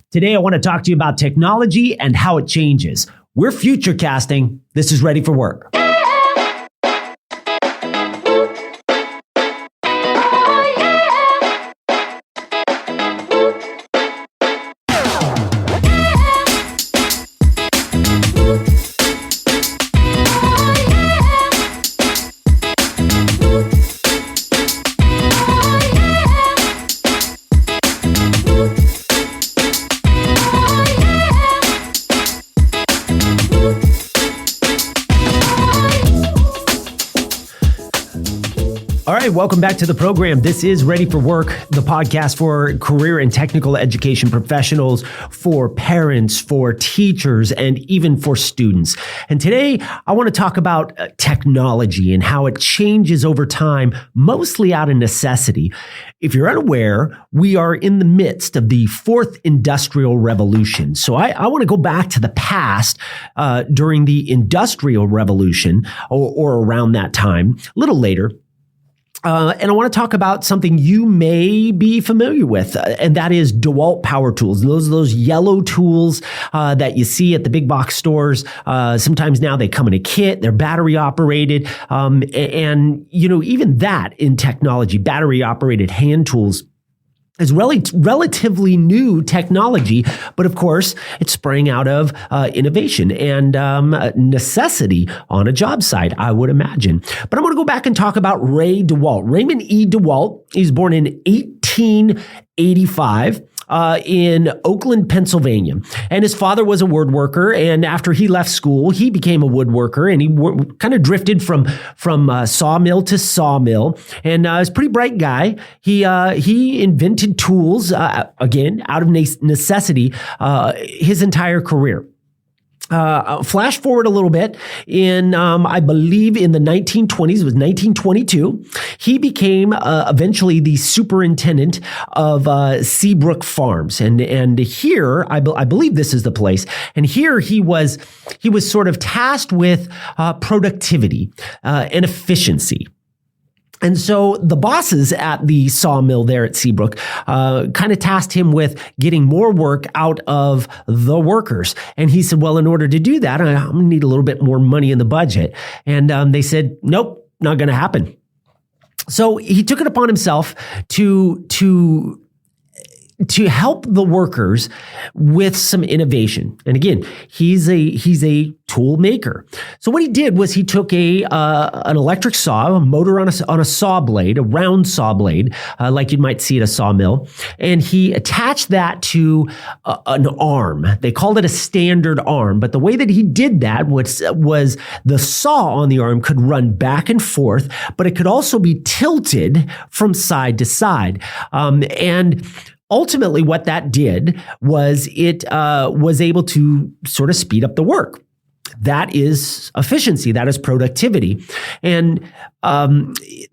Today, I want to talk to you about technology and how it changes. We're future casting. This is Ready for Work. All right, welcome back to the program. This is Ready for Work, the podcast for career and technical education professionals, for parents, for teachers, and even for students. And today, I want to talk about technology and how it changes over time, mostly out of necessity. If you're unaware, we are in the midst of the fourth industrial revolution. So I want to go back to the past during the industrial revolution or around that time, a little later. And I want to talk about something you may be familiar with, and that is Dewalt power tools. Those yellow tools that you see at the big box stores. Sometimes now they come in a kit. They're battery operated, and you know, even that in technology, battery operated hand tools is relatively new technology, but of course, it sprang out of innovation and necessity on a job site, I would imagine. But I'm going to go back and talk about Ray Dewalt. Raymond E. Dewalt. He was born in 1885. In Oakland, Pennsylvania. And his father was a woodworker. And after he left school, he became a woodworker, and he kind of drifted from sawmill to sawmill. And he's a pretty bright guy. He invented tools, again, out of necessity, his entire career. Flash forward a little bit in, I believe in the 1920s, it was 1922, he became eventually the superintendent of Seabrook Farms. And here, I believe this is the place. And here he was sort of tasked with productivity and efficiency. And so the bosses at the sawmill there at Seabrook kind of tasked him with getting more work out of the workers. And he said, well, in order to do that, I'm going to need a little bit more money in the budget. And they said, nope, not going to happen. So he took it upon himself to help the workers with some innovation. And again, he's a tool maker. So what he did was he took an electric saw, a motor on a saw blade, a round saw blade, like you might see at a sawmill, and he attached that to an arm. They called it a standard arm, but the way that he did that was the saw on the arm could run back and forth, but it could also be tilted from side to side. And ultimately, what that did was it was able to sort of speed up the work. That is efficiency. That is productivity, and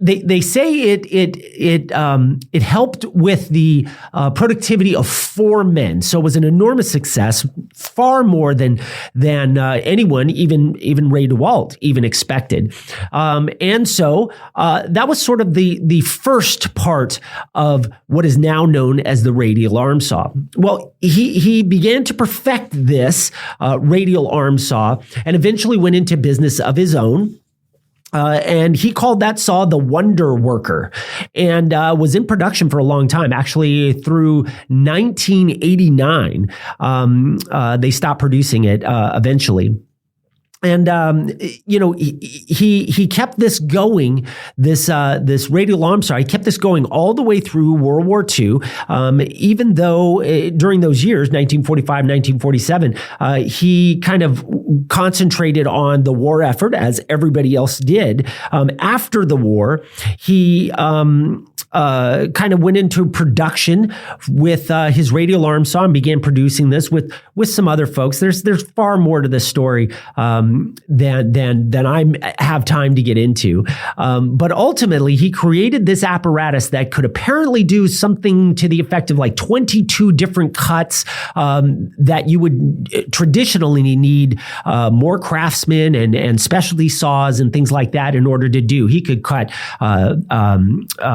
they say it helped with the productivity of 4 men. So it was an enormous success, far more than anyone, even Ray Dewalt, even expected. And so that was sort of the first part of what is now known as the radial arm saw. Well, he began to perfect this radial arm saw, and eventually went into business of his own. And he called that saw the Wonder Worker, and was in production for a long time. Actually, through 1989, they stopped producing it eventually. And, he kept this going, this radial arm saw, he kept this going all the way through World War II. Even though during those years, 1945, 1947, he kind of concentrated on the war effort as everybody else did. After the war, he, kind of went into production with his radial arm saw and began producing this with some other folks. There's far more to this story than I have time to get into. But ultimately, he created this apparatus that could apparently do something to the effect of like 22 different cuts that you would traditionally need more craftsmen and specialty saws and things like that in order to do. He could cut,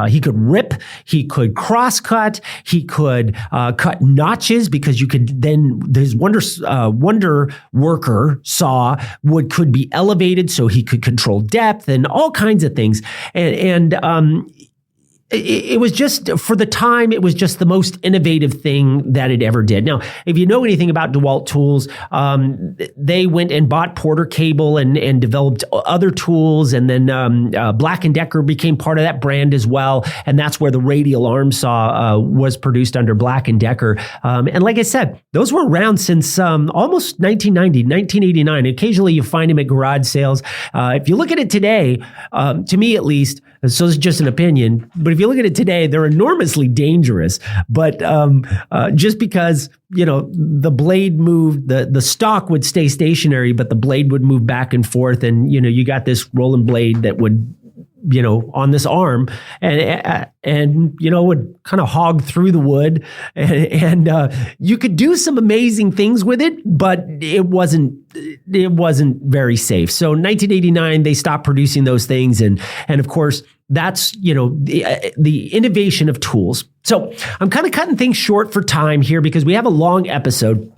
he could rip, he could cross cut, he could cut notches, because you could then, his Wonder Worker saw could be elevated so he could control depth and all kinds of things. And it was just, for the time, it was just the most innovative thing that it ever did. Now, if you know anything about Dewalt tools, they went and bought Porter Cable and developed other tools. And then Black & Decker became part of that brand as well. And that's where the radial arm saw was produced under Black & Decker. And like I said, those were around since almost 1990, 1989. Occasionally you find them at garage sales. If you look at it today, to me at least, so this is just an opinion, but if you look at it today, they're enormously dangerous. But just because, the blade moved, the stock would stay stationary, but the blade would move back and forth. And, you got this rolling blade that would, on this arm and would kind of hog through the wood. And you could do some amazing things with it, but it wasn't very safe. So 1989, they stopped producing those things. And of course, that's, the innovation of tools. So I'm kind of cutting things short for time here because we have a long episode.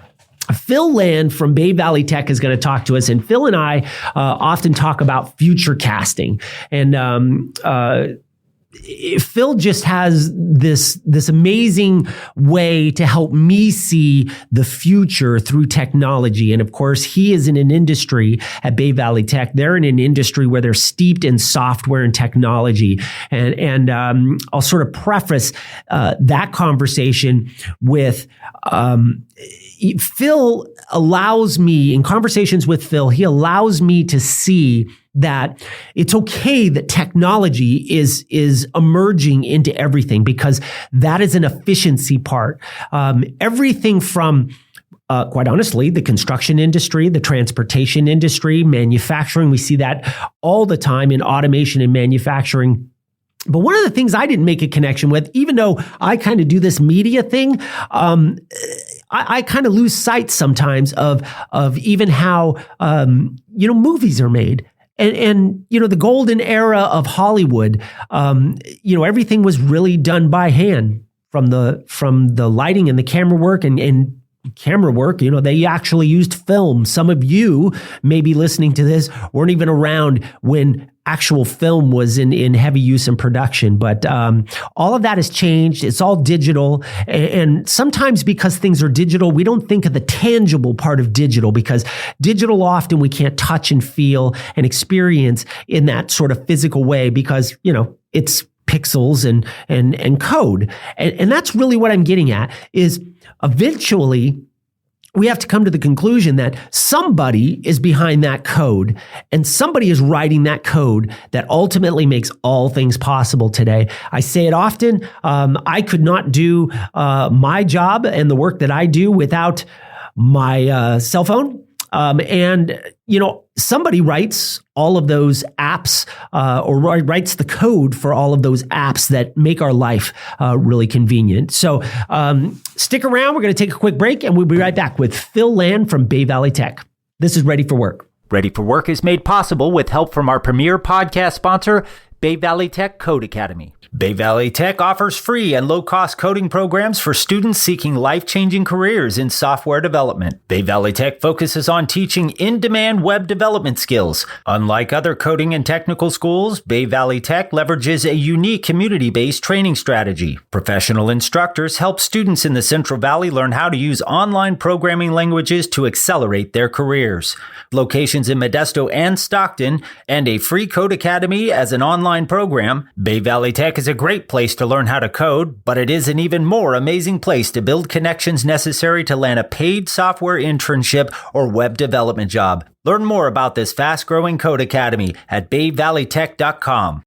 Phil Lan from Bay Valley Tech is going to talk to us, and Phil and I often talk about future casting. And Phil just has this amazing way to help me see the future through technology. And of course, he is in an industry at Bay Valley Tech. They're in an industry where they're steeped in software and technology. And I'll sort of preface that conversation with Phil allows me, in conversations with Phil, he allows me to see that it's okay that technology is emerging into everything, because that is an efficiency part. Everything from quite honestly, the construction industry, the transportation industry, manufacturing, we see that all the time in automation and manufacturing. But one of the things I didn't make a connection with, even though I kind of do this media thing, I kind of lose sight sometimes of even how movies are made. And the golden era of Hollywood, everything was really done by hand, from the lighting and the camera work and camera work. They actually used film. Some of you may be listening to this weren't even around when actual film was in heavy use in production. But all of that has changed. It's all digital. And sometimes because things are digital, we don't think of the tangible part of digital, because digital often we can't touch and feel and experience in that sort of physical way, because, it's pixels and code. And that's really what I'm getting at, is eventually we have to come to the conclusion that somebody is behind that code, and somebody is writing that code that ultimately makes all things possible today. I say it often. I could not do my job and the work that I do without my cell phone. Somebody writes all of those apps or writes the code for all of those apps that make our life really convenient. So stick around. We're going to take a quick break, and we'll be right back with Phil Lan from Bay Valley Tech. This is Ready for Work. Ready for Work is made possible with help from our premier podcast sponsor, Bay Valley Tech Code Academy. Bay Valley Tech offers free and low-cost coding programs for students seeking life-changing careers in software development. Bay Valley Tech focuses on teaching in-demand web development skills. Unlike other coding and technical schools, Bay Valley Tech leverages a unique community-based training strategy. Professional instructors help students in the Central Valley learn how to use online programming languages to accelerate their careers. Locations in Modesto and Stockton, and a free code academy as an online program, Bay Valley Tech is a great place to learn how to code, but it is an even more amazing place to build connections necessary to land a paid software internship or web development job. Learn more about this fast-growing code academy at bayvalleytech.com.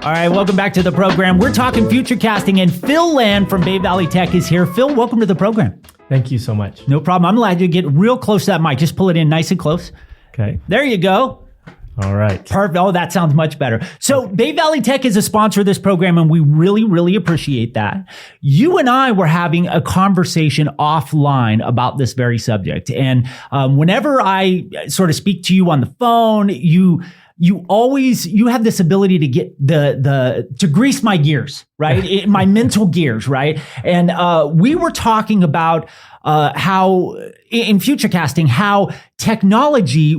All right, welcome back to the program. We're talking future casting, and Phil Lan from Bay Valley Tech is here. Phil, welcome to the program. Thank you so much. No problem. I'm glad you get real close to that mic. Just pull it in nice and close. Okay. There you go. All right. Perfect. Oh, that sounds much better. So Bay Valley Tech is a sponsor of this program, and we really, really appreciate that. You and I were having a conversation offline about this very subject. And whenever I sort of speak to you on the phone, you have this ability to get to grease my gears, right? My mental gears, right? And we were talking about how in future casting, how technology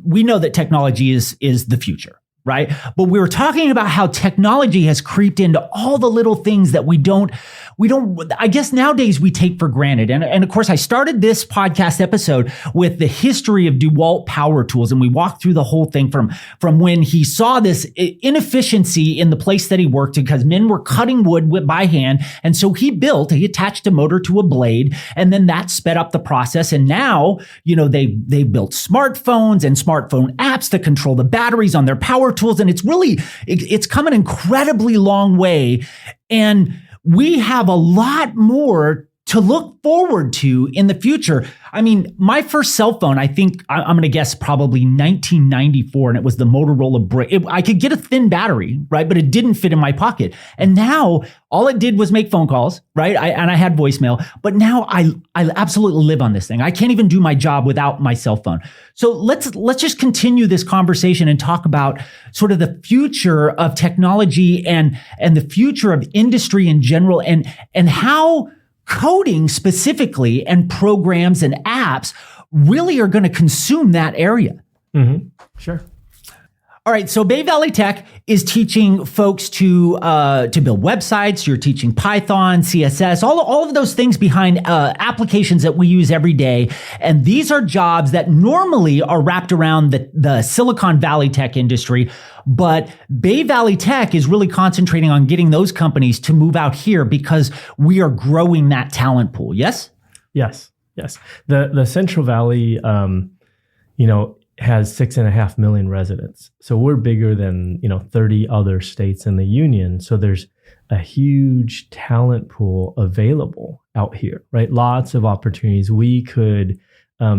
we know that technology is the future, right? But we were talking about how technology has creeped into all the little things that we don't, I guess nowadays we take for granted. And of course, I started this podcast episode with the history of Dewalt power tools. And we walked through the whole thing from when he saw this inefficiency in the place that he worked because men were cutting wood by hand. And so he attached a motor to a blade, and then that sped up the process. And now, they built smartphones and smartphone apps to control the batteries on their power tools. And it's come an incredibly long way. And we have a lot more to look forward to in the future. I mean, my first cell phone, I think I'm going to guess probably 1994, and it was the Motorola brick. I could get a thin battery, right? But it didn't fit in my pocket. And now all it did was make phone calls, right? And I had voicemail, but now I absolutely live on this thing. I can't even do my job without my cell phone. So let's just continue this conversation and talk about sort of the future of technology and the future of industry in general, and how coding specifically and programs and apps really are going to consume that area. Mm-hmm. Sure. All right. So Bay Valley Tech is teaching folks to build websites. You're teaching Python, CSS, all of those things behind applications that we use every day. And these are jobs that normally are wrapped around the Silicon Valley tech industry. But Bay Valley Tech is really concentrating on getting those companies to move out here because we are growing that talent pool. Yes? Yes. The Central Valley, has 6.5 million residents. So we're bigger than, 30 other states in the union. So there's a huge talent pool available out here, right? Lots of opportunities. We could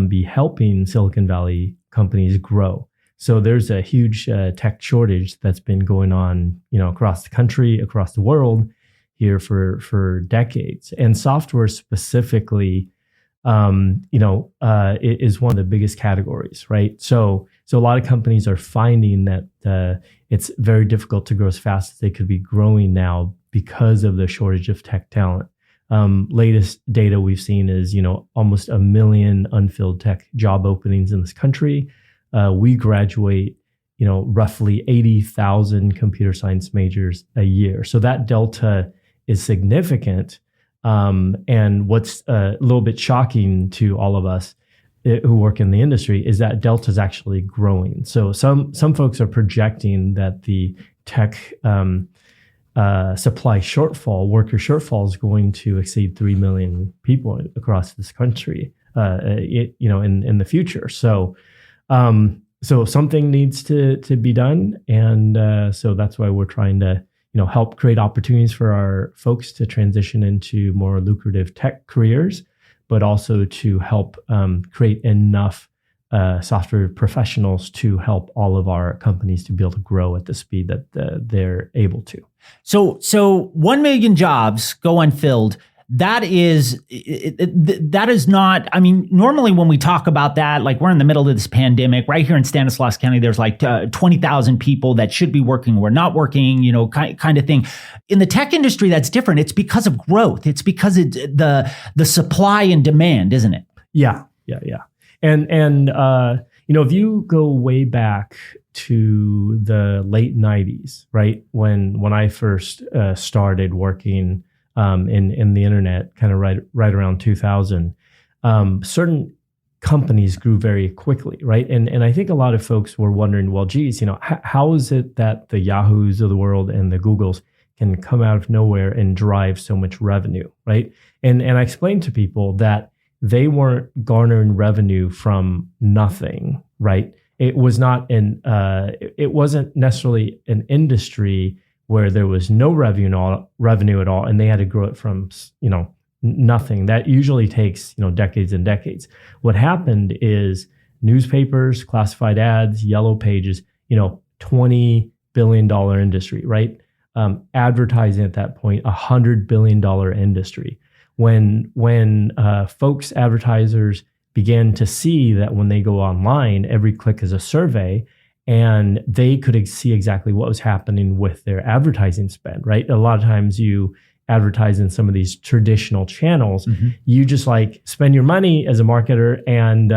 be helping Silicon Valley companies grow. So there's a huge tech shortage that's been going on, across the country, across the world here for decades. And software specifically, is one of the biggest categories, right? So a lot of companies are finding that it's very difficult to grow as fast as they could be growing now because of the shortage of tech talent. Latest data we've seen is, almost 1 million unfilled tech job openings in this country. We graduate, roughly 80,000 computer science majors a year. So that delta is significant. And what's a little bit shocking to all of us who work in the industry is that delta is actually growing. So some folks are projecting that the tech supply shortfall, worker shortfall, is going to exceed 3 million people across this country, in the future. So something needs to be done, and so that's why we're trying to help create opportunities for our folks to transition into more lucrative tech careers, but also to help create enough software professionals to help all of our companies to be able to grow at the speed that they're able to. So 1 million jobs go unfilled. That is not, I mean, normally when we talk about that, like we're in the middle of this pandemic right here in Stanislaus County, there's like 20,000 people that should be working or not working, kind of thing. In the tech industry, that's different. It's because of growth. It's because it's the supply and demand, isn't it? Yeah. And if you go way back to the late 90s, right? When I first started working in the internet, kind of right around 2000, certain companies grew very quickly, right? And I think a lot of folks were wondering, well, geez, how is it that the Yahoos of the world and the Googles can come out of nowhere and drive so much revenue, right? And I explained to people that they weren't garnering revenue from nothing, right? It wasn't necessarily an industry where there was no revenue at all, and they had to grow it from, nothing. That usually takes, decades and decades. What happened is newspapers, classified ads, yellow pages, $20 billion industry, right? Advertising at that point, $100 billion industry. When folks, advertisers began to see that when they go online, every click is a survey, and they could see exactly what was happening with their advertising spend, right? A lot of times you advertise in some of these traditional channels, you just like spend your money as a marketer and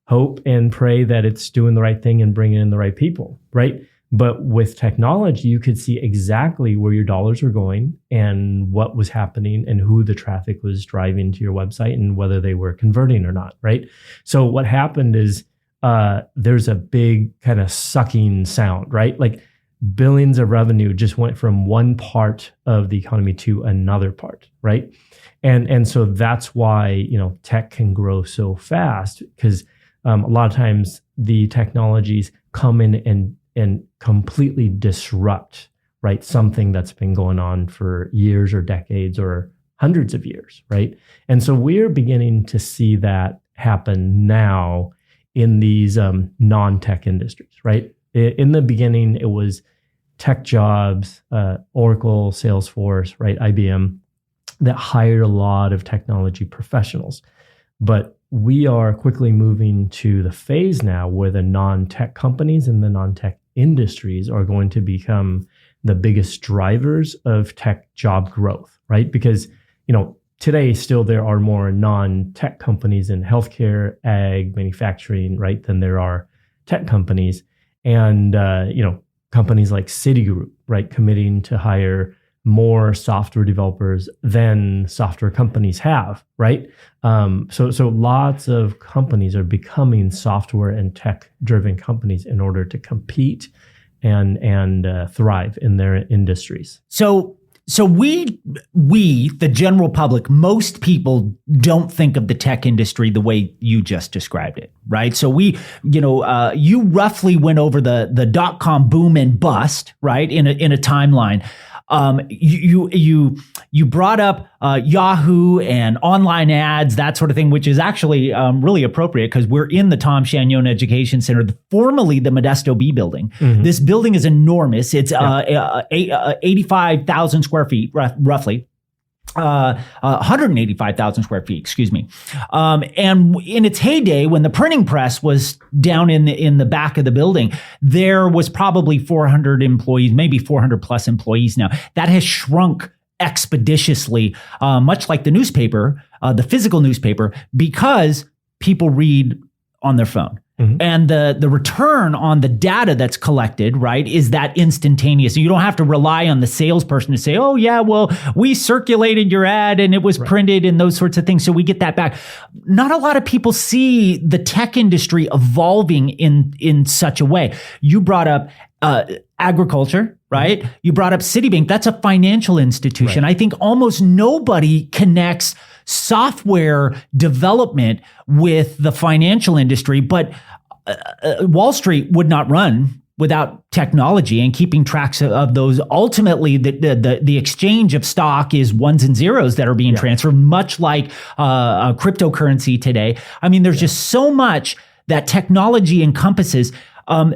hope and pray that it's doing the right thing and bringing in the right people, right? But with technology, you could see exactly where your dollars were going and what was happening and who the traffic was driving to your website and whether they were converting or not, right? So what happened is there's a big kind of sucking sound, right? Like billions of revenue just went from one part of the economy to another part, right? And so that's why, tech can grow so fast, because a lot of times the technologies come in and completely disrupt, right, something that's been going on for years or decades or hundreds of years, right? And so we're beginning to see that happen now in these non-tech industries, right? In the beginning, it was tech jobs, Oracle, Salesforce, right, IBM, that hired a lot of technology professionals. But we are quickly moving to the phase now where the non-tech companies and the non-tech industries are going to become the biggest drivers of tech job growth, right? Because, today still there are more non-tech companies in healthcare, ag, manufacturing, right, than there are tech companies. And, companies like Citigroup, right, committing to hire more software developers than software companies have, right? So lots of companies are becoming software and tech-driven companies in order to compete and thrive in their industries. So we, the general public, most people don't think of the tech industry the way you just described it, right? So you roughly went over the dot-com boom and bust, right, in a timeline. You brought up Yahoo and online ads, that sort of thing, which is actually really appropriate because we're in the Tom Chagnon Education Center, formerly the Modesto B building. This building is enormous. It's 85,000 square feet, roughly. 185,000 square feet, excuse me. And in its heyday, when the printing press was down in the back of the building, there was probably 400 employees, maybe 400 plus employees now. That has shrunk expeditiously, much like the newspaper, the physical newspaper, because people read on their phone. And the return on the data that's collected, right, is that instantaneous. You don't have to rely on the salesperson to say, oh, yeah, well, we circulated your ad and it was printed and those sorts of things. So we get that back. Not a lot of people see the tech industry evolving in such a way. You brought up agriculture, right? You brought up Citibank. That's a financial institution. I think almost nobody connects software development with the financial industry, but Wall Street would not run without technology and keeping tracks of those. Ultimately, the exchange of stock is ones and zeros that are being transferred, much like cryptocurrency today. I mean, there's just so much that technology encompasses.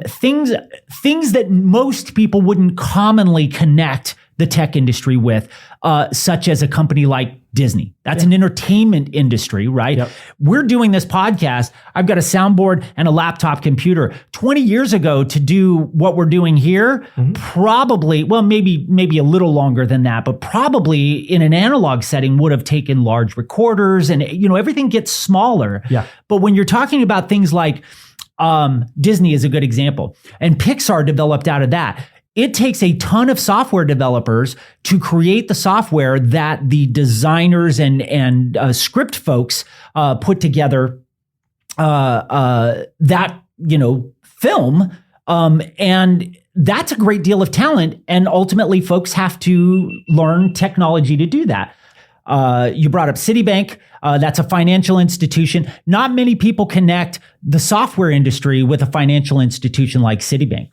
Things that most people wouldn't commonly connect the tech industry with, such as a company like Disney. That's an entertainment industry, right? We're doing this podcast. I've got a soundboard and a laptop computer. 20 years ago, to do what we're doing here, probably, well, maybe a little longer than that, but probably in an analog setting would have taken large recorders, and everything gets smaller. But when you're talking about things like Disney is a good example, and Pixar developed out of that. It takes a ton of software developers to create the software that the designers and script folks put together that film, and that's a great deal of talent. And ultimately, folks have to learn technology to do that. You brought up Citibank. That's a financial institution. Not many people connect the software industry with a financial institution like Citibank.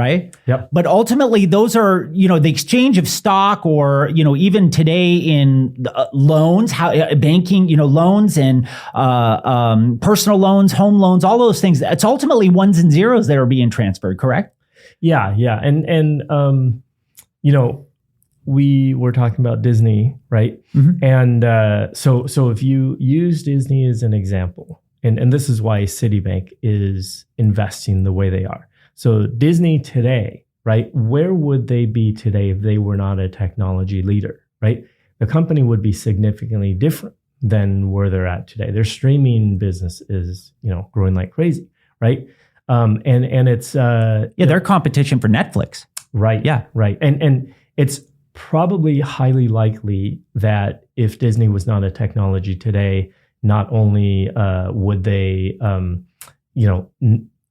right? Yep. But ultimately, those are, the exchange of stock, or, even today in loans, banking, loans and personal loans, home loans, all those things. It's ultimately ones and zeros that are being transferred, correct? Yeah. And we were talking about Disney, right? Mm-hmm. And so if you use Disney as an example, and this is why Citibank is investing the way they are. So Disney today, right? Where would they be today if they were not a technology leader, right? The company would be significantly different than where they're at today. Their streaming business is, growing like crazy, right? And it's they're competition for Netflix. Right. Yeah. Right. And it's probably highly likely that if Disney was not a technology today, not only would they,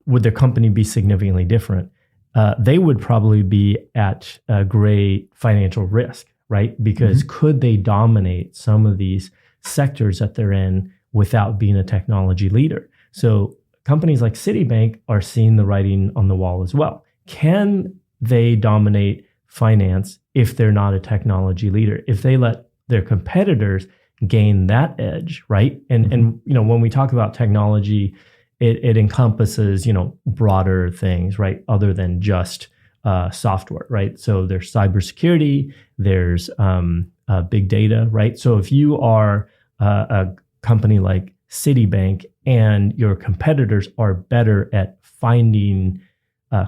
would their company be significantly different, they would probably be at a great financial risk, right? Because could they dominate some of these sectors that they're in without being a technology leader? So companies like Citibank are seeing the writing on the wall as well. Can they dominate finance if they're not a technology leader? If they let their competitors gain that edge, right? And when we talk about technology, it encompasses, broader things, right? Other than just software, right? So there's cybersecurity, there's big data, right? So if you are a company like Citibank and your competitors are better at finding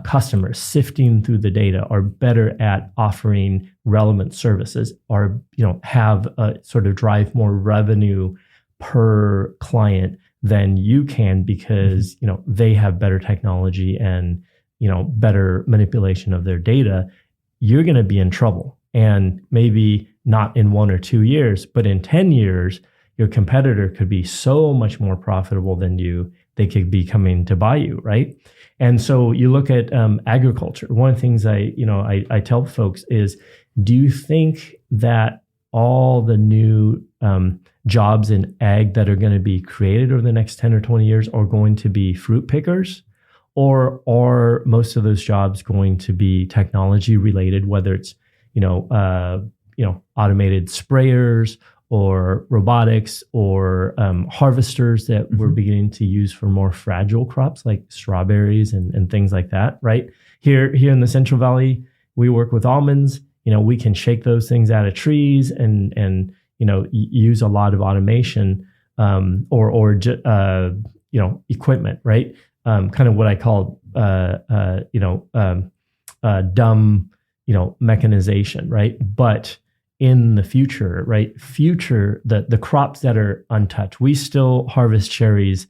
customers, sifting through the data, are better at offering relevant services, or have sort of drive more revenue per client than you can, because they have better technology and better manipulation of their data, you're going to be in trouble. And maybe not in 1 or 2 years, but in 10 years, your competitor could be so much more profitable than you. They could be coming to buy you, right? And so you look at agriculture. One of the things I tell folks is, do you think that all the new jobs in ag that are going to be created over the next 10 or 20 years are going to be fruit pickers? Or are most of those jobs going to be technology related, whether it's, automated sprayers or robotics or harvesters that we're beginning to use for more fragile crops like strawberries and things like that, right? Here in the Central Valley, we work with almonds. We can shake those things out of trees and use a lot of automation or equipment, right? Kind of what I call dumb mechanization, right? But in the future, right? The crops that are untouched, we still harvest cherries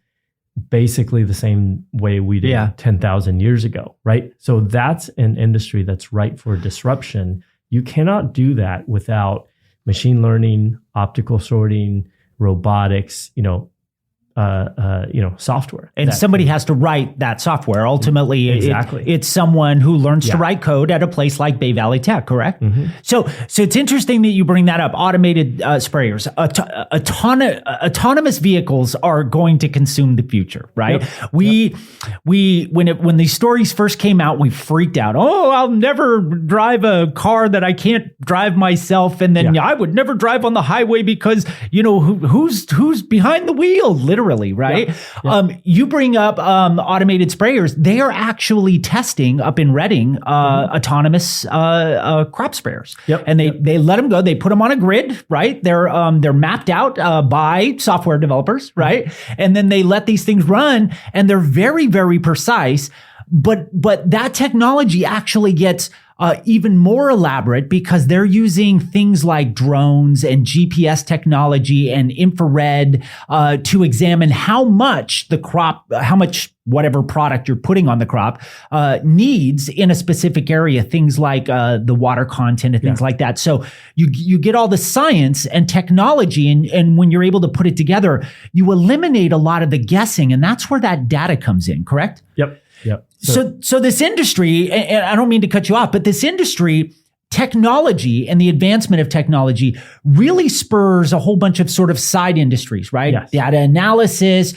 basically the same way we did 10,000 years ago, right? So that's an industry that's ripe for disruption. You cannot do that without machine learning, optical sorting, robotics, software. And somebody has to write that software. Ultimately, exactly. It's someone who learns to write code at a place like Bay Valley Tech, correct? Mm-hmm. So it's interesting that you bring that up. Automated sprayers, autonomous vehicles are going to consume the future, right? Yep. When these stories first came out, we freaked out. Oh, I'll never drive a car that I can't drive myself, and then I would never drive on the highway because who's behind the wheel, literally, right? You bring up automated sprayers. They are actually testing up in Redding autonomous crop sprayers. Yep. And they let them go. They put them on a grid, right? They're mapped out by software developers, right? And then they let these things run, and they're very, very precise. But that technology actually gets even more elaborate because they're using things like drones and GPS technology and infrared to examine how much the crop, whatever product you're putting on the crop needs in a specific area, things like the water content and things like that. So you get all the science and technology, and when you're able to put it together, you eliminate a lot of the guessing, and that's where that data comes in, correct? Yep. So this industry, and I don't mean to cut you off, but this industry technology and the advancement of technology really spurs a whole bunch of sort of side industries, right? Yes. Data analysis,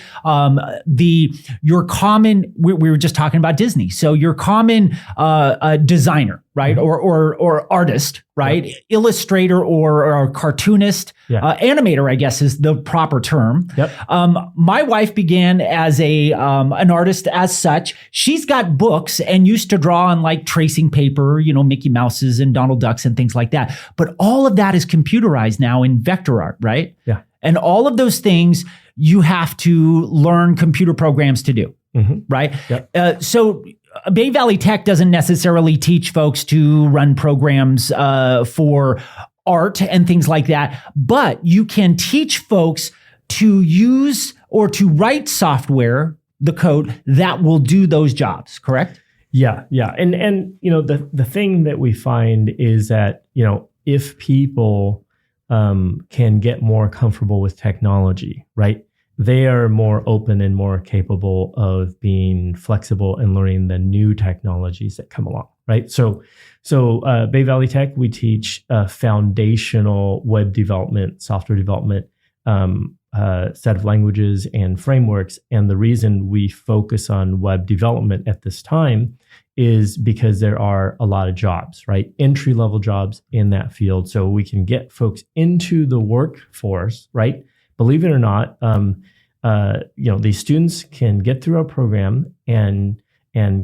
your common, we were just talking about Disney. So your common designer, right? Or artist, right? Yep. Illustrator or cartoonist, animator, I guess is the proper term. Yep. My wife began as an artist as such. She's got books and used to draw on like tracing paper, Mickey Mouses and Donald Ducks and things like that. But all of that is computerized now in vector art, right? Yeah. And all of those things you have to learn computer programs to do, right? Yep. So Bay Valley Tech doesn't necessarily teach folks to run programs for art and things like that, but you can teach folks to use or to write software, the code that will do those jobs, correct? Yeah. And the thing that we find is that, if people can get more comfortable with technology, right? They are more open and more capable of being flexible and learning the new technologies that come along, right? So Bay Valley Tech, we teach foundational web development, software development, set of languages and frameworks. And the reason we focus on web development at this time is because there are a lot of jobs, right? Entry-level jobs in that field. So we can get folks into the workforce, right? Believe it or not, these students can get through our program and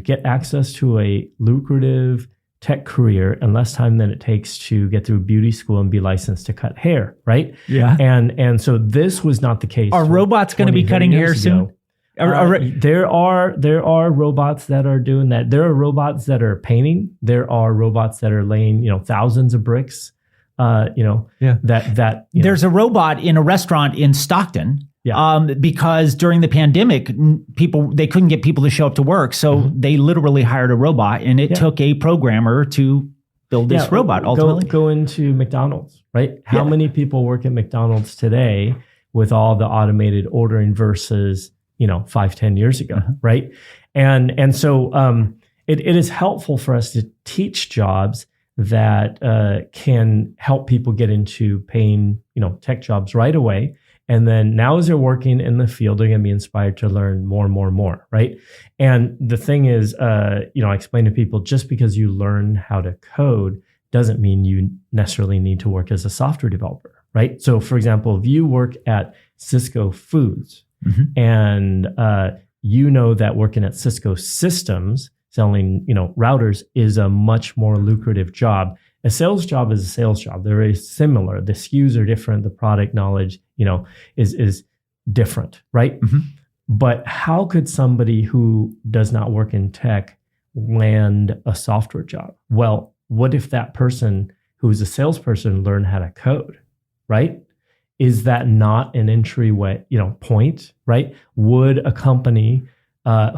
get access to a lucrative tech career in less time than it takes to get through beauty school and be licensed to cut hair, right? Yeah. And so this was not the case. Are robots going to be cutting hair soon? There are robots that are doing that. There are robots that are painting. There are robots that are laying, thousands of bricks. There's a robot in a restaurant in Stockton. Yeah. Because during the pandemic, they couldn't get people to show up to work, so they literally hired a robot, and it took a programmer to build this robot. Ultimately, go into McDonald's, right? How many people work at McDonald's today with all the automated ordering versus 5-10 years ago, right? And so it is helpful for us to teach jobs that can help people get into paying tech jobs right away. And then now as they're working in the field, they're going to be inspired to learn more and more and more, right? And the thing is, I explain to people, just because you learn how to code doesn't mean you necessarily need to work as a software developer, right? So for example, if you work at Cisco Foods and that working at Cisco Systems, selling routers is a much more lucrative job. A sales job is a sales job. They're very similar. The SKUs are different. The product knowledge, is different, right? But how could somebody who does not work in tech land a software job? Well, what if that person who's a salesperson learned how to code, right? Is that not an entryway, point, right? Would a company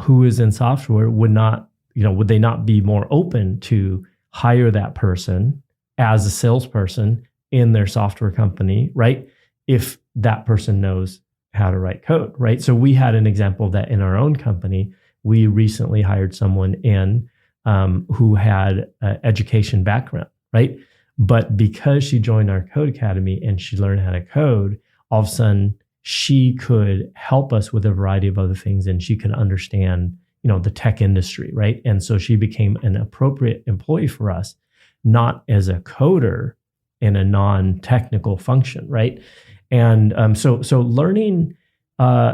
who is in software would they not be more open to hire that person as a salesperson in their software company, right? If that person knows how to write code, right? So we had an example of that in our own company. We recently hired someone in who had an education background, right? But because she joined our code academy and she learned how to code, all of a sudden she could help us with a variety of other things, and she could understand the tech industry, right? And so she became an appropriate employee for us, not as a coder in a non-technical function, right? And so learning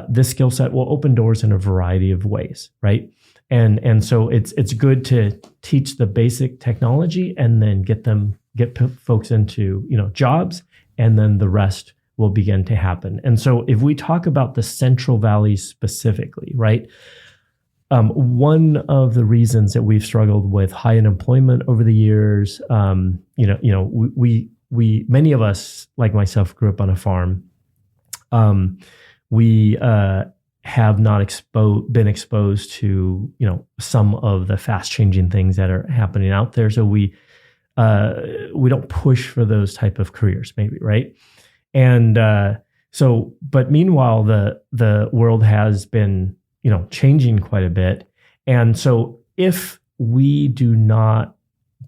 this skill set will open doors in a variety of ways, right? And so it's good to teach the basic technology and then get folks into jobs, and then the rest will begin to happen. And so if we talk about the Central Valley specifically, right? One of the reasons that we've struggled with high unemployment over the years, we many of us, like myself, grew up on a farm. We have not been exposed to some of the fast changing things that are happening out there. So we don't push for those type of careers, maybe, right? And but meanwhile, the world has been changing quite a bit. And so if we do not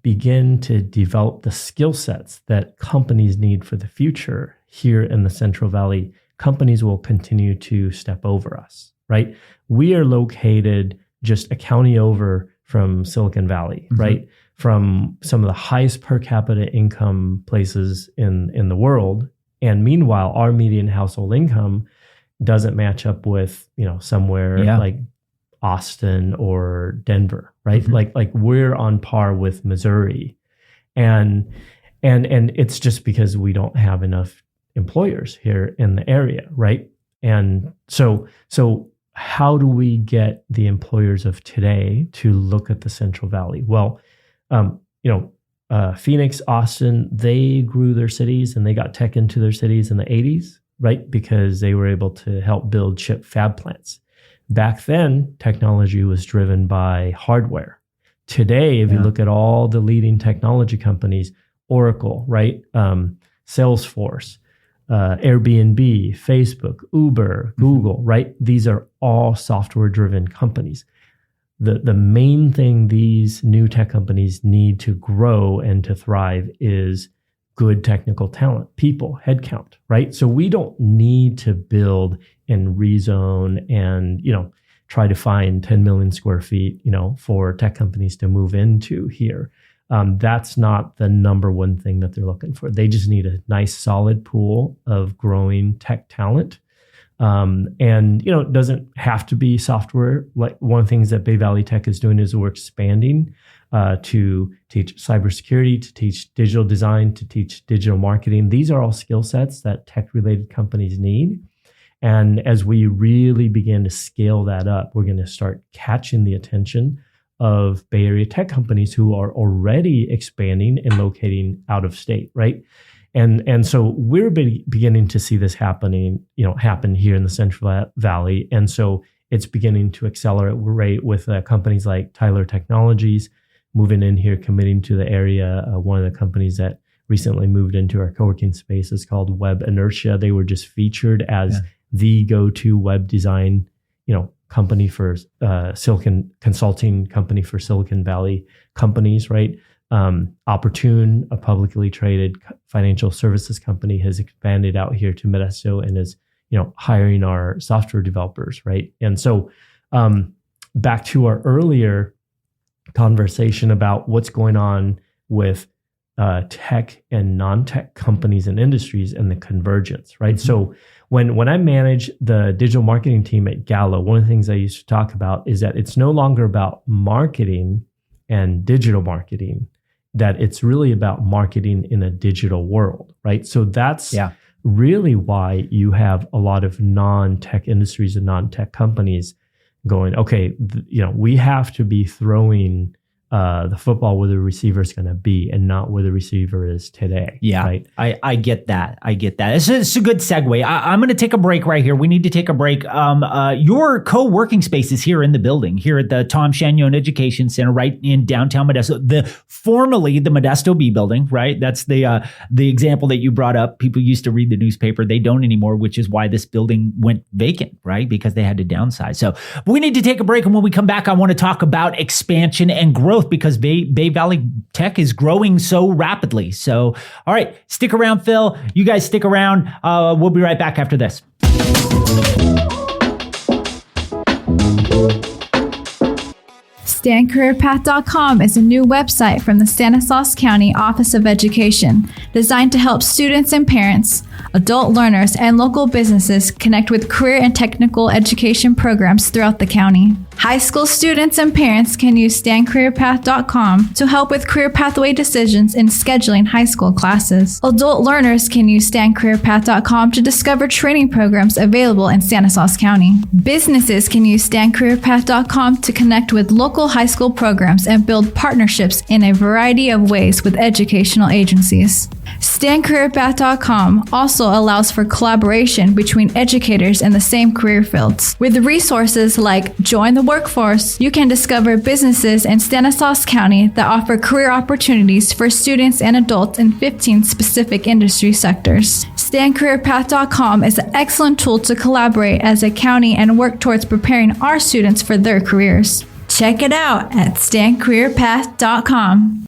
begin to develop the skill sets that companies need for the future here in the Central Valley, companies will continue to step over us, right? We are located just a county over from Silicon Valley, right? From some of the highest per capita income places in the world. And meanwhile, our median household income doesn't match up with, somewhere like Austin or Denver, right? Like we're on par with Missouri. And it's just because we don't have enough employers here in the area, right? And so how do we get the employers of today to look at the Central Valley? Well, Phoenix, Austin, they grew their cities and they got tech into their cities in the 80s, right? Because they were able to help build chip fab plants. Back then, technology was driven by hardware. Today, if you look at all the leading technology companies, Oracle, right? Salesforce, Airbnb, Facebook, Uber, Google, right? These are all software-driven companies. The main thing these new tech companies need to grow and to thrive is good technical talent, people, headcount, right? So we don't need to build and rezone and, try to find 10 million square feet, for tech companies to move into here. That's not the number one thing that they're looking for. They just need a nice solid pool of growing tech talent. It doesn't have to be software. Like one of the things that Bay Valley Tech is doing is we're expanding to teach cybersecurity, to teach digital design, to teach digital marketing. These are all skill sets that tech-related companies need. And as we really begin to scale that up, we're going to start catching the attention of Bay Area tech companies who are already expanding and locating out of state, right? And so we're beginning to see this happen here in the Central Valley. And so it's beginning to accelerate with companies like Tyler Technologies moving in here, committing to the area. One of the companies that recently moved into our co-working space is called Web Inertia. They were just featured as the go-to web design, company for Silicon consulting company for Silicon Valley companies, right? Opportune, a publicly traded financial services company, has expanded out here to Modesto and is, hiring our software developers, right? And so, back to our earlier conversation about what's going on with tech and non-tech companies and industries and the convergence, right? So when I manage the digital marketing team at Gallo, one of the things I used to talk about is that it's no longer about marketing and digital marketing, that it's really about marketing in a digital world, right? So that's really why you have a lot of non-tech industries and non-tech companies going, okay, we have to be throwing the football where the receiver is going to be and not where the receiver is today. Yeah, right? I get that. It's a good segue. I'm going to take a break right here. We need to take a break. Your co-working space is here in the building, here at the Tom Chagnon Education Center, right in downtown Modesto. Formerly the Modesto B building, right? That's the example that you brought up. People used to read the newspaper. They don't anymore, which is why this building went vacant, right? Because they had to downsize. So we need to take a break. And when we come back, I want to talk about expansion and growth, because Bay Valley Tech is growing so rapidly. So, all right, stick around, Phil. You guys stick around. We'll be right back after this. StanCareerPath.com is a new website from the Stanislaus County Office of Education, designed to help students and parents, adult learners, and local businesses connect with career and technical education programs throughout the county. High school students and parents can use StanCareerPath.com to help with career pathway decisions in scheduling high school classes. Adult learners can use StanCareerPath.com to discover training programs available in Stanislaus County. Businesses can use StanCareerPath.com to connect with local high school programs and build partnerships in a variety of ways with educational agencies. StanCareerPath.com also allows for collaboration between educators in the same career fields. With resources like Join the Workforce, you can discover businesses in Stanislaus County that offer career opportunities for students and adults in 15 specific industry sectors. StanCareerPath.com is an excellent tool to collaborate as a county and work towards preparing our students for their careers. Check it out at standcareerpath.com.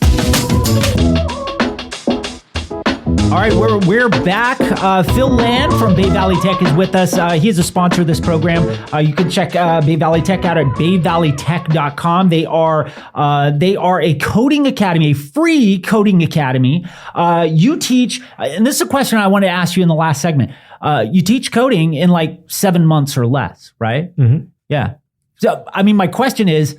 All right, we're back. Phil Lan from Bay Valley Tech is with us. He is a sponsor of this program. You can check Bay Valley Tech out at bayvalleytech.com. They are a coding academy, a free coding academy. You teach, and this is a question I want to ask you in the last segment. You teach coding in like 7 months or less, right? Mm-hmm. Yeah. So, I mean, my question is,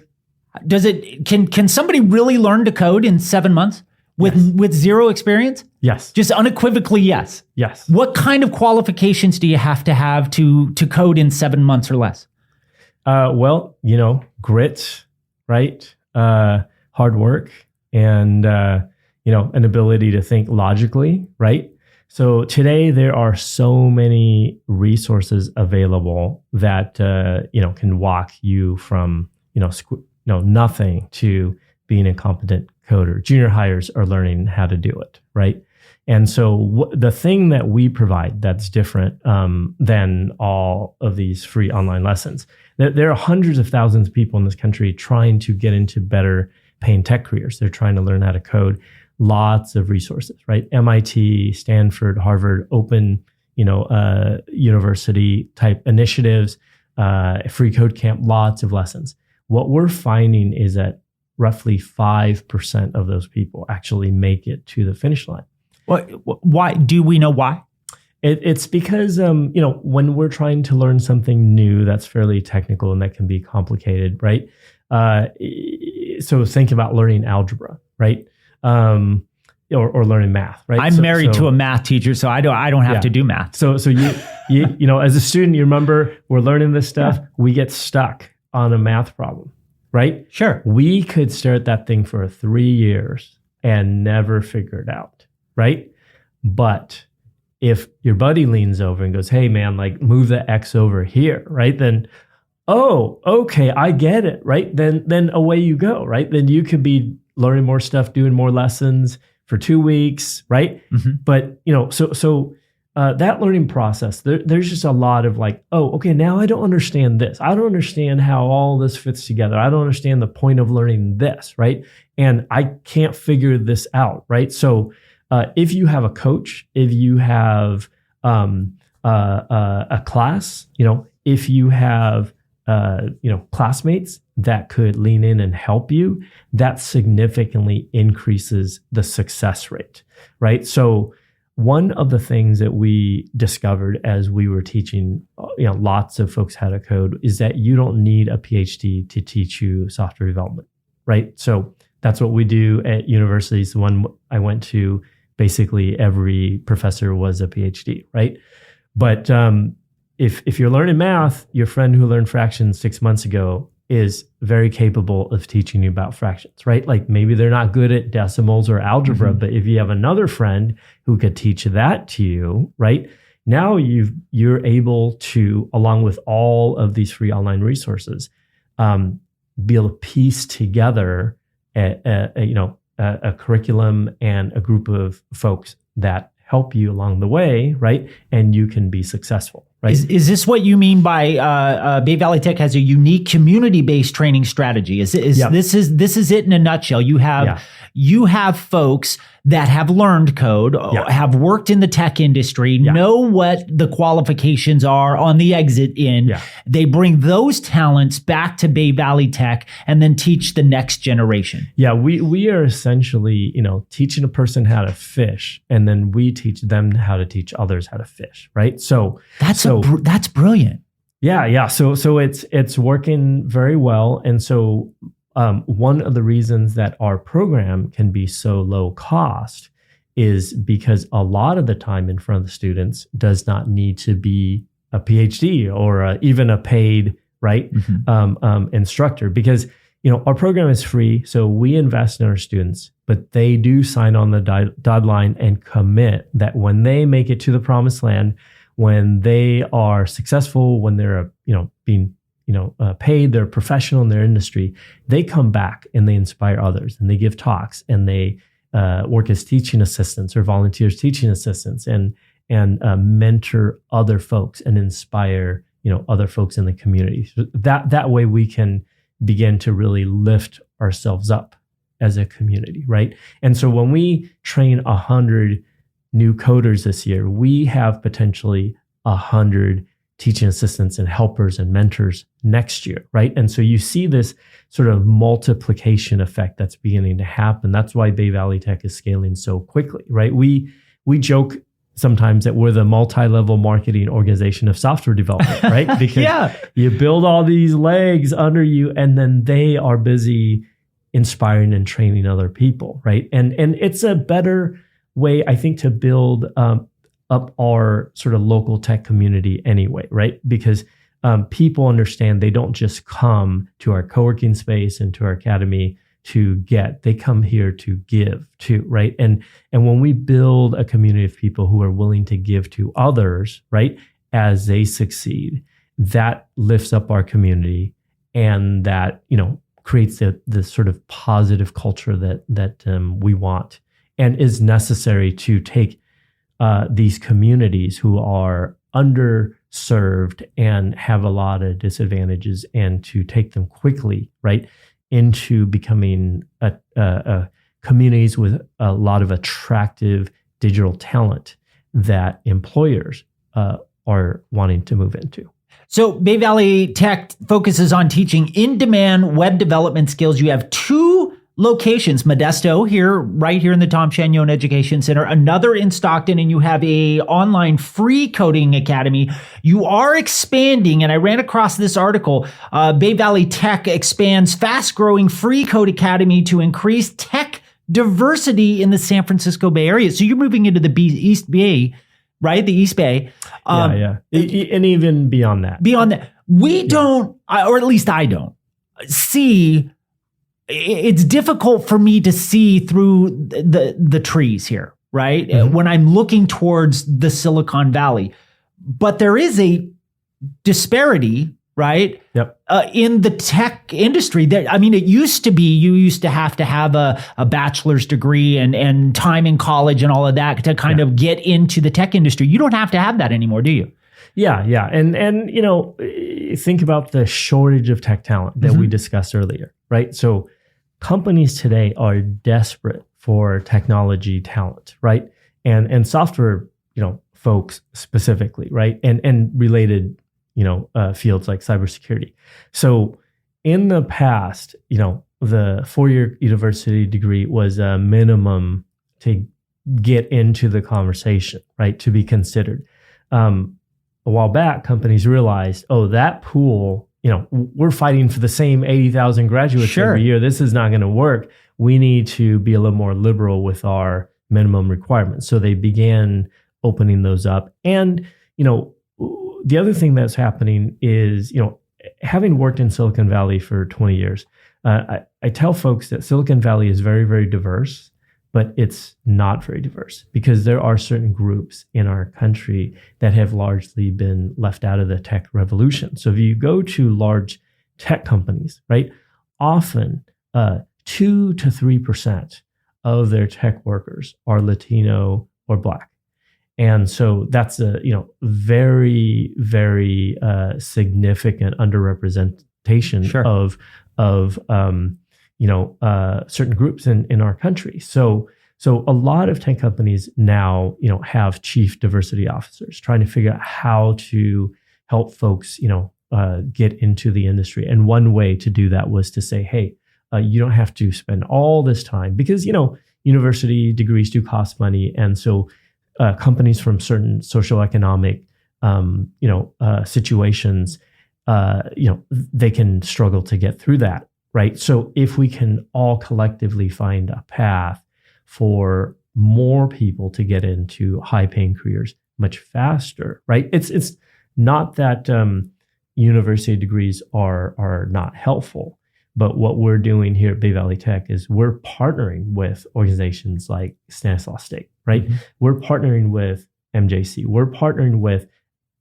can somebody really learn to code in 7 months? With zero experience? Yes. Just unequivocally, yes. Yes. What kind of qualifications do you have to code in 7 months or less? Well, grit, right? Hard work and, an ability to think logically, right? So today there are so many resources available that, can walk you from, nothing to being a competent coder. Junior hires are learning how to do it, right? And so the thing that we provide that's different than all of these free online lessons, there are hundreds of thousands of people in this country trying to get into better paying tech careers. They're trying to learn how to code. Lots of resources, right? MIT, Stanford, Harvard, open, university type initiatives, free code camp, lots of lessons. What we're finding is that roughly 5% of those people actually make it to the finish line. Why? Do we know why? It's because, when we're trying to learn something new that's fairly technical and that can be complicated, right? So think about learning algebra, right? Or learning math, right? I'm married to a math teacher, so I don't have to do math. So you as a student, you remember we're learning this stuff. Yeah. We get stuck on a math problem, right? Sure. We could stare at that thing for 3 years and never figure it out, right? But if your buddy leans over and goes, "Hey man, move the X over here," right? Then, oh, okay, I get it, right? Then away you go, right? Then you could be learning more stuff, doing more lessons for 2 weeks, right? Mm-hmm. But that learning process, there's just a lot of okay, now I don't understand this. I don't understand how all this fits together. I don't understand the point of learning this, right? And I can't figure this out, right? So if you have a coach, if you have a class, if you have classmates that could lean in and help you, that significantly increases the success rate, right? So one of the things that we discovered as we were teaching, lots of folks how to code is that you don't need a PhD to teach you software development, right? So that's what we do at universities. The one I went to, basically every professor was a PhD, right? But if you're learning math, your friend who learned fractions 6 months ago is very capable of teaching you about fractions, right? Maybe they're not good at decimals or algebra, mm-hmm. but if you have another friend who could teach that to you, right? Now you're able to, along with all of these free online resources, be able to piece together a curriculum and a group of folks that help you along the way, right? And you can be successful, right? Is this what you mean by Bay Valley Tech has a unique community-based training strategy? Yep. This is it in a nutshell? You have folks that have learned code, have worked in the tech industry, know what the qualifications are on the exit in. Yeah. They bring those talents back to Bay Valley Tech and then teach the next generation. Yeah, we are essentially, teaching a person how to fish, and then we teach them how to teach others how to fish, right? So that's brilliant. Yeah. So it's working very well, and so. One of the reasons that our program can be so low cost is because a lot of the time in front of the students does not need to be a PhD or even a paid instructor, because our program is free, so we invest in our students, but they do sign on the dotted line and commit that when they make it to the promised land, when they are successful, when they're being paid, they're professional in their industry, they come back and they inspire others, and they give talks, and they work as teaching assistants or volunteers teaching assistants, and mentor other folks and inspire other folks in the community. So that way we can begin to really lift ourselves up as a community, right? And so when we train 100 new coders this year, we have potentially 100 teaching assistants and helpers and mentors next year, right? And so you see this sort of multiplication effect that's beginning to happen. That's why Bay Valley Tech is scaling so quickly, right? We joke sometimes that we're the multi-level marketing organization of software development, right? Because you build all these legs under you, and then they are busy inspiring and training other people, right? And it's a better way, I think, to build up our sort of local tech community anyway, right? Because people understand they don't just come to our co-working space and to our academy to get, they come here to give too, right? And when we build a community of people who are willing to give to others, right, as they succeed, that lifts up our community, and that, you know, creates the sort of positive culture that we want and is necessary to take these communities who are underserved and have a lot of disadvantages, and to take them quickly, right, into becoming communities with a lot of attractive digital talent that employers are wanting to move into. So Bay Valley Tech focuses on teaching in-demand web development skills. You have 2 locations, Modesto right here in the Tom Chagnon Education Center, another in Stockton, and you have a online free coding academy. You are expanding, and I ran across this article. Bay Valley Tech expands fast-growing free code academy to increase tech diversity in the San Francisco Bay Area. So you're moving into the East Bay, right? The East Bay. And even beyond that. We don't, or at least I don't, see. It's difficult for me to see through the trees here, right? Mm-hmm. When I'm looking towards the Silicon Valley. But there is a disparity, right? Yep. In the tech industry. I mean, it used to be you used to have a bachelor's degree and time in college and all of that to kind of get into the tech industry. You don't have to have that anymore, do you? Yeah. And you know, think about the shortage of tech talent that we discussed earlier, right? So companies today are desperate for technology talent, right? And software, you know, folks specifically, right? And related, you know, fields like cybersecurity. So in the past, you know, the 4-year university degree was a minimum to get into the conversation, right? To be considered. A while back, companies realized, oh, that pool, you know, we're fighting for the same 80,000 graduates every year. This is not going to work. We need to be a little more liberal with our minimum requirements. So they began opening those up. And, you know, the other thing that's happening is, you know, having worked in Silicon Valley for 20 years, I tell folks that Silicon Valley is very, very diverse, but it's not very diverse because there are certain groups in our country that have largely been left out of the tech revolution. So if you go to large tech companies, right, often 2 to 3% of their tech workers are Latino or Black. And so that's a, you know, very, very significant underrepresentation of you know, certain groups in our country. So a lot of tech companies now, you know, have chief diversity officers trying to figure out how to help folks, you know, get into the industry. And one way to do that was to say, hey, you don't have to spend all this time because, you know, university degrees do cost money. And so companies from certain socioeconomic, you know, situations, you know, they can struggle to get through that. Right. So if we can all collectively find a path for more people to get into high paying careers much faster, right? It's not that university degrees are not helpful, but what we're doing here at Bay Valley Tech is we're partnering with organizations like Stanislaus State, right? Mm-hmm. We're partnering with MJC. We're partnering with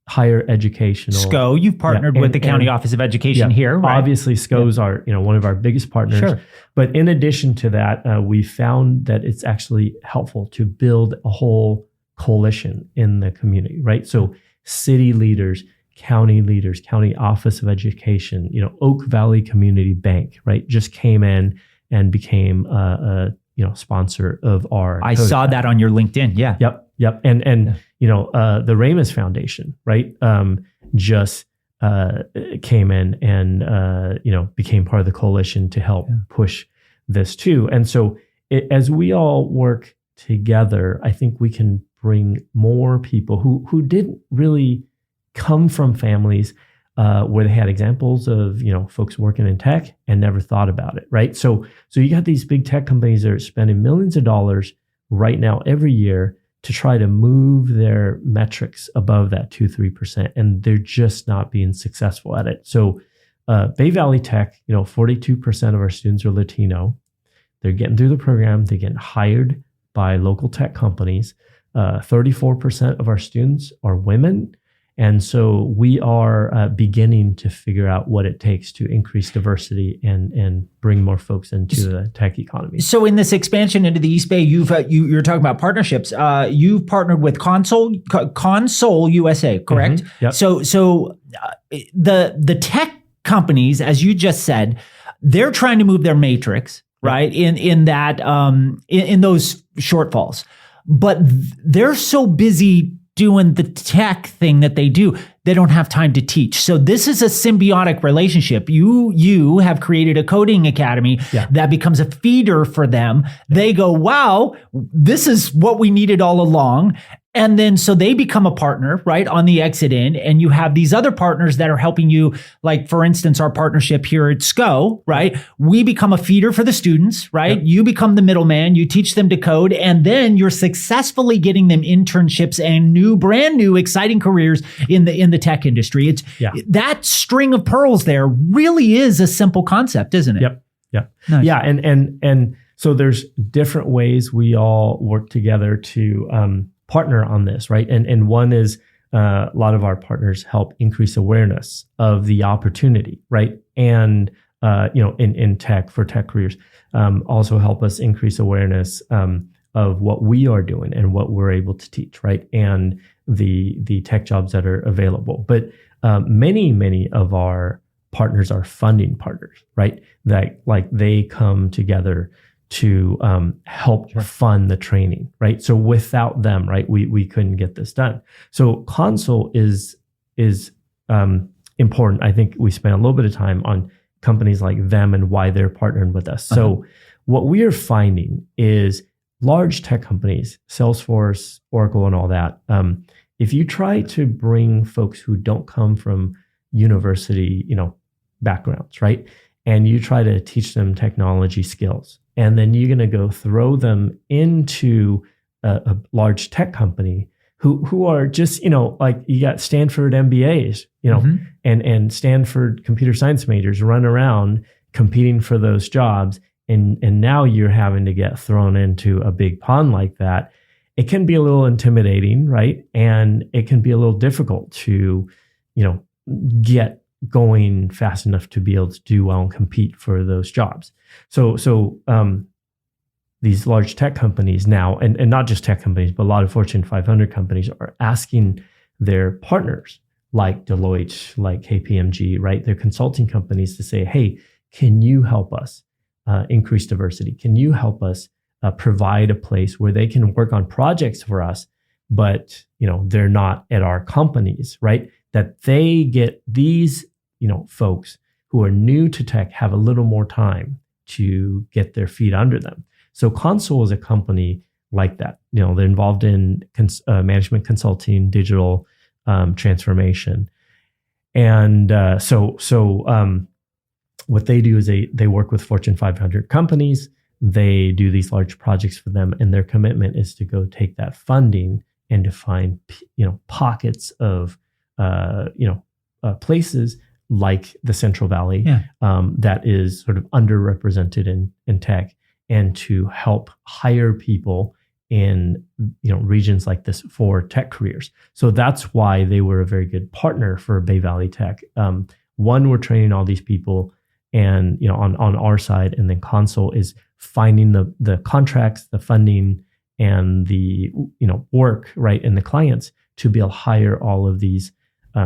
higher educational. SCO, you've partnered with the County Office of Education here, right? Obviously, SCO's are, you know, one of our biggest partners. Sure. But in addition to that, we found that it's actually helpful to build a whole coalition in the community, right? So city leaders county leaders, county office of education, Oak Valley Community Bank, right, just came in and became a sponsor of our. I saw that on your LinkedIn. Yeah. Yep. And the Ramus Foundation, right, just came in and became part of the coalition to help push this too. And so as we all work together, I think we can bring more people who didn't really come from families where they had examples of folks working in tech and never thought about it, right? So you got these big tech companies that are spending millions of dollars right now every year to try to move their metrics above that 2-3%, and they're just not being successful at it. So Bay Valley Tech, 42% of our students are Latino. They're getting through the program. They're getting hired by local tech companies. 34% of our students are women. And so we are beginning to figure out what it takes to increase diversity and bring more folks into the tech economy. So in this expansion into the East Bay, you're talking about partnerships. You've partnered with Console USA, correct? Mm-hmm. Yep. So the tech companies, as you just said, they're trying to move their matrix, right? In that in those shortfalls, but they're so busy doing the tech thing that they do, they don't have time to teach. So this is a symbiotic relationship. You have created a coding academy that becomes a feeder for them. They go, wow, this is what we needed all along. And then so they become a partner, right, on the exit in, and you have these other partners that are helping you, like, for instance, our partnership here at SCO, right? We become a feeder for the students, right? Yep. You become the middleman, you teach them to code, and then you're successfully getting them internships and brand new, exciting careers in the tech industry. It's that string of pearls there really is a simple concept, isn't it? Yep. Nice. Yeah. And so there's different ways we all work together to partner on this, right? And one is a lot of our partners help increase awareness of the opportunity, right? And in tech, for tech careers, also help us increase awareness of what we are doing and what we're able to teach, right? And the tech jobs that are available. But many of our partners are funding partners, right? That, like, they come together to help fund the training, right? So without them, right, we couldn't get this done. So Console is important. I think we spent a little bit of time on companies like them and why they're partnering with us. So what we are finding is large tech companies, Salesforce, Oracle, and all that, if you try to bring folks who don't come from university, backgrounds, right, and you try to teach them technology skills, and then you're going to go throw them into a large tech company who are just, like, you got Stanford MBAs, and Stanford computer science majors run around competing for those jobs. And now you're having to get thrown into a big pond like that. It can be a little intimidating, right? And it can be a little difficult to, get going fast enough to be able to do well and compete for those jobs. So these large tech companies now, and not just tech companies, but a lot of Fortune 500 companies are asking their partners like Deloitte, like KPMG, right? Their consulting companies to say, hey, can you help us increase diversity? Can you help us provide a place where they can work on projects for us, but they're not at our companies, right? That they get these folks who are new to tech have a little more time to get their feet under them. So Console is a company like that. They're involved in management consulting, digital transformation, and what they do is they work with Fortune 500 companies. They do these large projects for them, and their commitment is to go take that funding and to find pockets of places like the Central Valley that is sort of underrepresented in tech, and to help hire people in regions like this for tech careers. So that's why they were a very good partner for Bay Valley Tech. One, we're training all these people, and on our side, and then Console is finding the contracts, the funding, and the work, right, and the clients to be able to hire all of these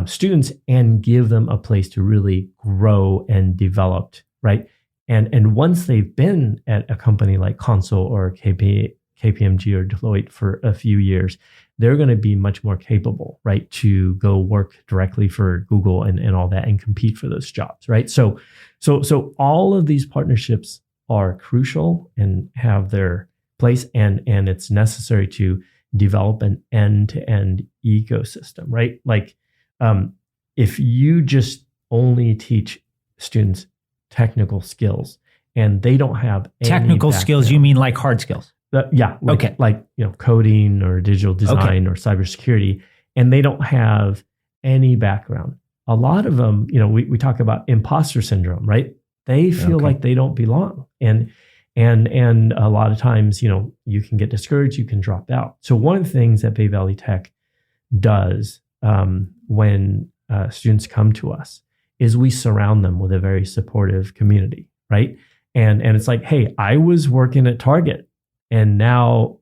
students and give them a place to really grow and develop, right? And once they've been at a company like Console or KPMG or Deloitte for a few years, they're going to be much more capable, right, to go work directly for Google and all that and compete for those jobs, right? So all of these partnerships are crucial and have their place, and it's necessary to develop an end-to-end ecosystem, right? Like if you just only teach students technical skills and they don't have any Technical skills, you mean like hard skills? Like coding or digital design or cybersecurity, and they don't have any background. A lot of them, we talk about imposter syndrome, right? They feel like they don't belong, and a lot of times, you can get discouraged, you can drop out. So one of the things that Bay Valley Tech does when students come to us is we surround them with a very supportive community, right? And it's like, hey, I was working at Target, and now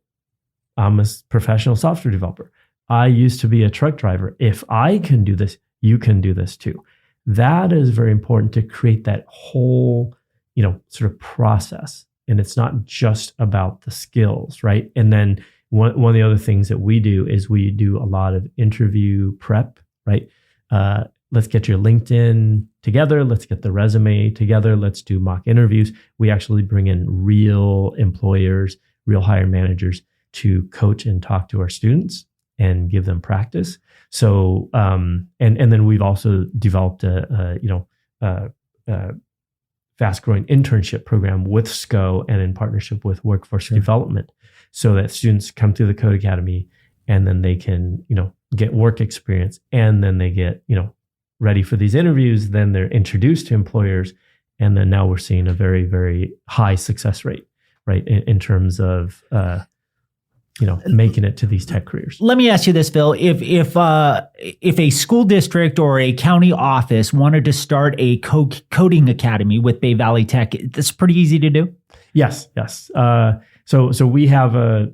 I'm a professional software developer. I used to be a truck driver. If I can do this, you can do this too. That is very important to create that whole, sort of process. And it's not just about the skills, right? And then one of the other things that we do is we do a lot of interview prep, right? Let's get your LinkedIn together. Let's get the resume together. Let's do mock interviews. We actually bring in real employers, real hiring managers to coach and talk to our students and give them practice. So, and then we've also developed a fast-growing internship program with SCO and in partnership with Workforce Development, so that students come through the Code Academy and then they can, get work experience, and then they get, ready for these interviews. Then they're introduced to employers, and then now we're seeing a very, very high success rate, right, in terms of making it to these tech careers. Let me ask you this, Phil. If a school district or a county office wanted to start a coding academy with Bay Valley Tech, that's pretty easy to do? Yes. So we have a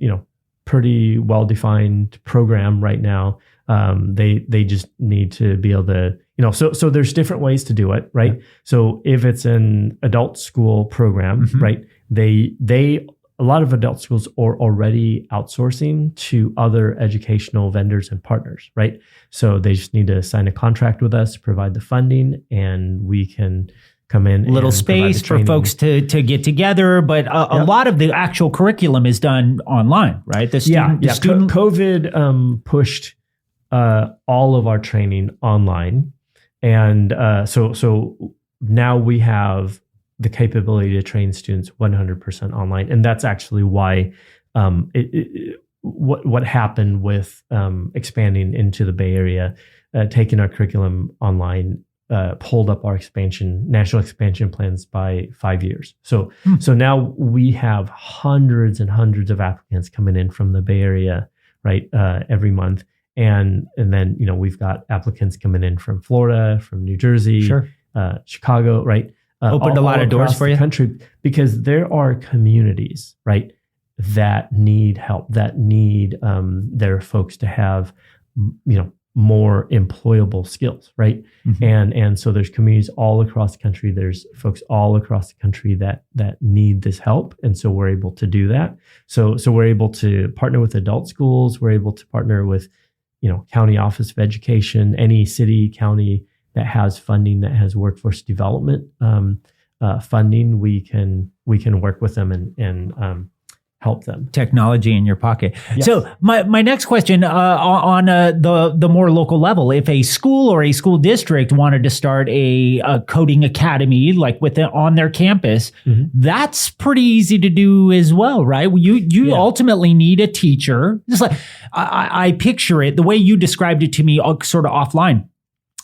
pretty well-defined program right now. They just need to be able to, so there's different ways to do it, right? Yeah. So if it's an adult school program, right, a lot of adult schools are already outsourcing to other educational vendors and partners, right? So they just need to sign a contract with us, provide the funding, and we can come in. Little space for folks to get together, but a lot of the actual curriculum is done online, right? The student. COVID pushed all of our training online, and so now we have the capability to train students 100% online, and that's actually why what happened with expanding into the Bay Area, taking our curriculum online, pulled up our national expansion plans by 5 years. So now we have hundreds and hundreds of applicants coming in from the Bay Area, right, every month, and then we've got applicants coming in from Florida, from New Jersey, Chicago, right. Opened a lot of doors for you, country, because there are communities, right, that need help, that need their folks to have, more employable skills, right? And so there's communities all across the country. There's folks all across the country that need this help, and so we're able to do that. So we're able to partner with adult schools. We're able to partner with, county office of education, any city, county that has funding, that has workforce development funding. We can work with them and help them. Technology in your pocket. Yes. So my next question on the more local level, if a school or a school district wanted to start a coding academy like on their campus, that's pretty easy to do as well, right? You ultimately need a teacher. Just like I picture it, the way you described it to me, sort of offline.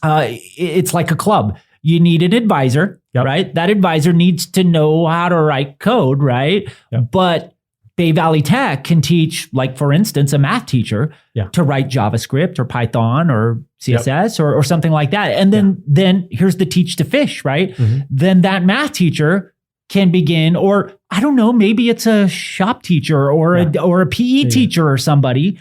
It's like a club. You need an advisor, right? That advisor needs to know how to write code, right? But Bay Valley Tech can teach, like, for instance, a math teacher to write JavaScript or Python or CSS or something like that. And then here's the teach to fish, right? Then that math teacher can begin, or I don't know, maybe it's a shop teacher or a PE teacher or somebody.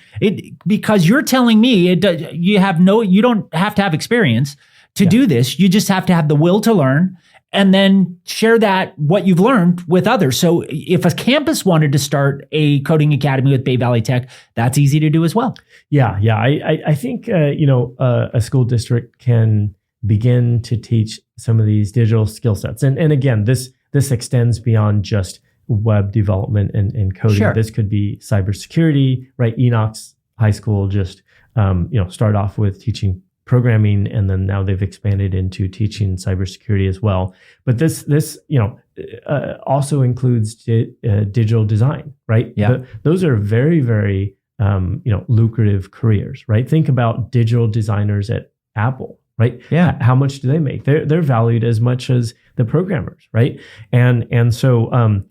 Because you're telling me you don't have to have experience to do this. You just have to have the will to learn, and then share what you've learned with others. So if a campus wanted to start a coding academy with Bay Valley Tech, that's easy to do as well. Yeah. I think a school district can begin to teach some of these digital skill sets, and again, this extends beyond just web development and coding. Sure. This could be cybersecurity, right? Enoch's high school just started off with teaching programming, and then now they've expanded into teaching cybersecurity as well. But this also includes digital design, right? Yeah. Those are very, very lucrative careers, right? Think about digital designers at Apple, right? Yeah. How much do they make? They're valued as much as the programmers, right? And so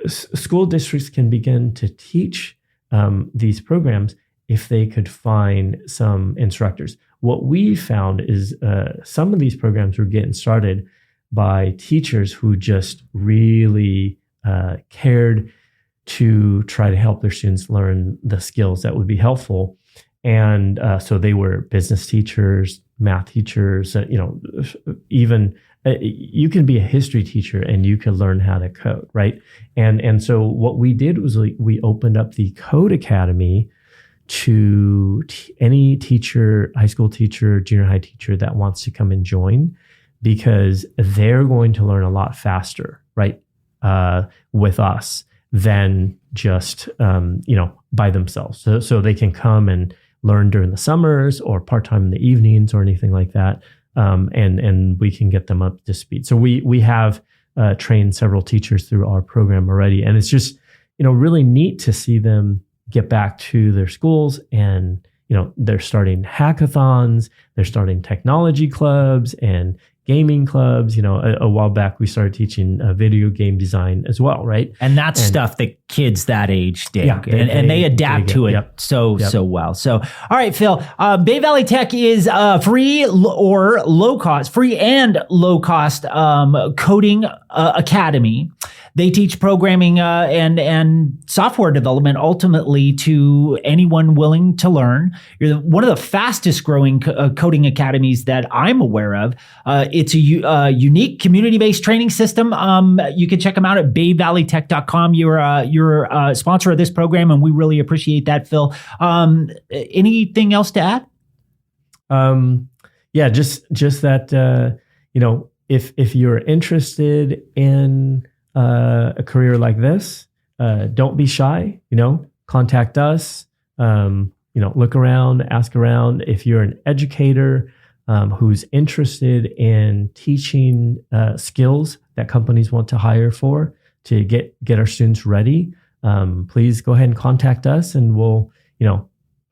school districts can begin to teach these programs if they could find some instructors. What we found is some of these programs were getting started by teachers who just really cared to try to help their students learn the skills that would be helpful. And so they were business teachers, math teachers, even you can be a history teacher and you can learn how to code, right? And so what we did was we opened up the Code Academy to any teacher, high school teacher, junior high teacher that wants to come and join, because they're going to learn a lot faster, right, with us than just by themselves. So they can come and learn during the summers or part-time in the evenings or anything like that, and we can get them up to speed. So we have trained several teachers through our program already, and it's just really neat to see them get back to their schools, and they're starting hackathons, they're starting technology clubs and gaming clubs. A while back we started teaching video game design as well, right? And that's stuff that kids that age dig, Yeah, and they adapt to it so well. So, all right, Phil, Bay Valley Tech is free or low cost, free and low cost coding academy. They teach programming and software development ultimately to anyone willing to learn. You're one of the fastest growing coding academies that I'm aware of. It's a unique community-based training system. You can check them out at bayvalleytech.com. You're a sponsor of this program, and we really appreciate that, Phil. Anything else to add? Just that, if you're interested in a career like this, don't be shy, contact us, look around, ask around. If you're an educator who's interested in teaching skills that companies want to hire for to get our students ready, please go ahead and contact us, and we'll,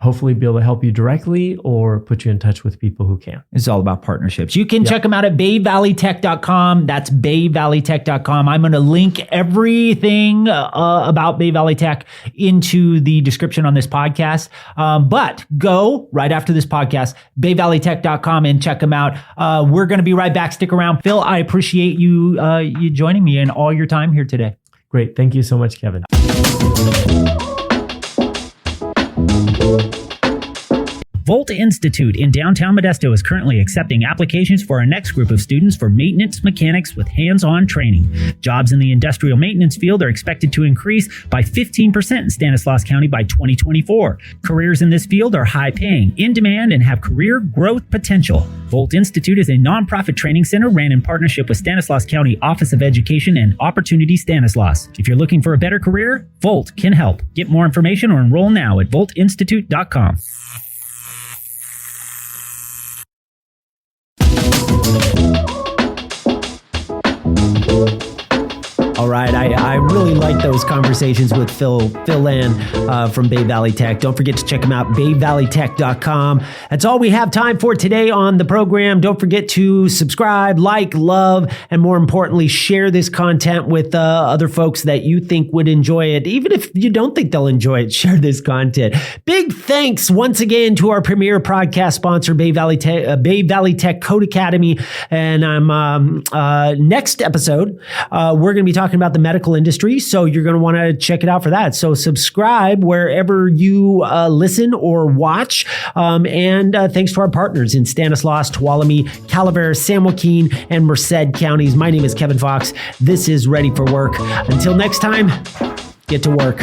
hopefully be able to help you directly or put you in touch with people who can. It's all about partnerships. You can check them out at bayvalleytech.com. That's bayvalleytech.com. I'm going to link everything about Bay Valley Tech into the description on this podcast. But go right after this podcast, bayvalleytech.com, and check them out. We're going to be right back. Stick around. Phil, I appreciate you joining me and all your time here today. Great. Thank you so much, Kevin. Volt Institute in downtown Modesto is currently accepting applications for our next group of students for maintenance mechanics with hands-on training. Jobs in the industrial maintenance field are expected to increase by 15% in Stanislaus County by 2024. Careers in this field are high-paying, in demand, and have career growth potential. Volt Institute is a nonprofit training center ran in partnership with Stanislaus County Office of Education and Opportunity Stanislaus. If you're looking for a better career, Volt can help. Get more information or enroll now at voltinstitute.com. All right, I really like those those conversations with Phil Lan from Bay Valley Tech. Don't forget to check them out, bayvalleytech.com. That's all we have time for today on the program. Don't forget to subscribe, like, love, and more importantly, share this content with other folks that you think would enjoy it. Even if you don't think they'll enjoy it, share this content. Big thanks once again to our premier podcast sponsor, Bay Valley Tech Code Academy. And next episode, we're going to be talking about the medical industry. So you're going to want to check it out for that. So subscribe wherever you listen or watch. And thanks to our partners in Stanislaus, Tuolumne, Calaveras, San Joaquin, and Merced counties. My name is Kevin Fox. This is Ready for Work. Until next time, get to work.